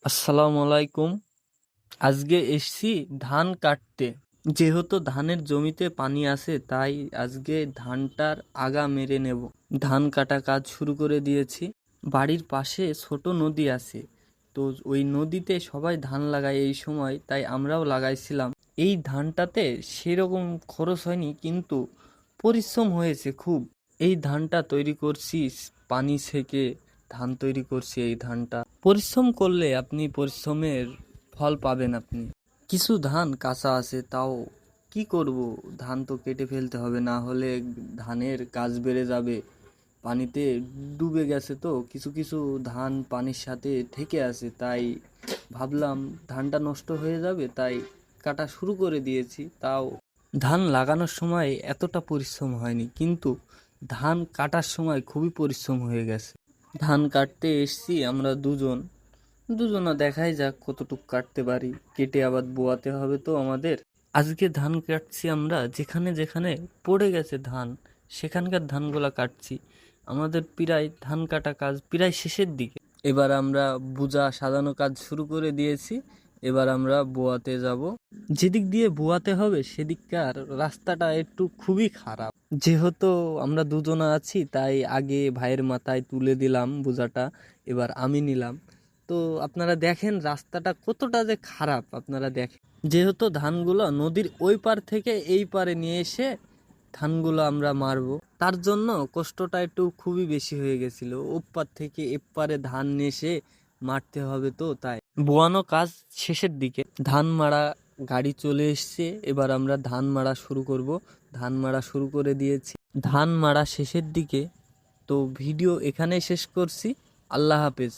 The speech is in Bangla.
আসসালামু আলাইকুম। আজকে এসছি ধান কাটতে। যেহেতু ধানের জমিতে পানি আছে তাই আজকে ধানটার আগা মেরে নেব। ধান কাটা কাজ শুরু করে দিয়েছি। বাড়ির পাশে ছোট নদী আছে, তো ওই নদীতে সবাই ধান লাগায় এই সময়, তাই আমরাও লাগাইছিলাম। এই ধানটাতে সেরকম খরচ হয়নি, কিন্তু পরিশ্রম হয়েছে খুব। এই ধানটা তৈরি করছি পানি থেকে, ধান তৈরি করছি। এই ধানটা পরিশ্রম করলে আপনি পরিশ্রমের ফল পাবেন। আপনি কিছু ধান কাঁচা আছে, তাও কি করব, ধান তো কেটে ফেলতে হবে, না হলে ধানের গাছ বেড়ে যাবে। পানিতে ডুবে গেছে, তো কিছু কিছু ধান পানির সাথে থেকে আছে, তাই ভাবলাম ধানটা নষ্ট হয়ে যাবে, তাই কাটা শুরু করে দিয়েছি। তাও ধান লাগানোর সময় এতটা পরিশ্রম হয়নি, কিন্তু ধান কাটার সময় খুবই পরিশ্রম হয়ে গেছে। ধান কাটতে এসছি আমরা দুজনা, দেখাই যাক কতটুক কাটতে পারি। কেটে আবার বোয়াতে হবে তো আমাদের। আজকে ধান কাটছি আমরা, যেখানে যেখানে পড়ে গেছে ধান সেখানকার ধানগুলা কাটছি। আমাদের প্রায় ধান কাটা কাজ প্রায় শেষের দিকে। এবার আমরা বোঝা সাজানো কাজ শুরু করে দিয়েছি। এবার আমরা বোয়াতে যাব। যেদিক দিয়ে বোয়াতে হবে সেদিককার রাস্তাটা একটু খুবই খারাপ। যেহেতু আমরা দুজনা আছি তাই আগে ভাইয়ের মাথায় তুলে দিলাম বোঝাটা, এবার আমি নিলাম। তো আপনারা দেখেন রাস্তাটা কতটা যে খারাপ, আপনারা দেখেন। যেহেতু ধানগুলো নদীর ওই পার থেকে এই পারে নিয়ে এসে ধানগুলো আমরা মারবো, তার জন্য কষ্টটা একটু খুবই বেশি হয়ে গেছিল। ওপার থেকে এপারে ধান নিয়ে এসে মারতে হবে, তো তাই বোয়ানো কাজ শেষের দিকে। ধান মারা গাড়ি চলে এসছে, এবার আমরা ধান মারা শুরু করব। ধান মারা শুরু করে দিয়েছি, ধান মারা শেষের দিকে। তো ভিডিও এখানেই শেষ করছি। আল্লাহ হাফেজ।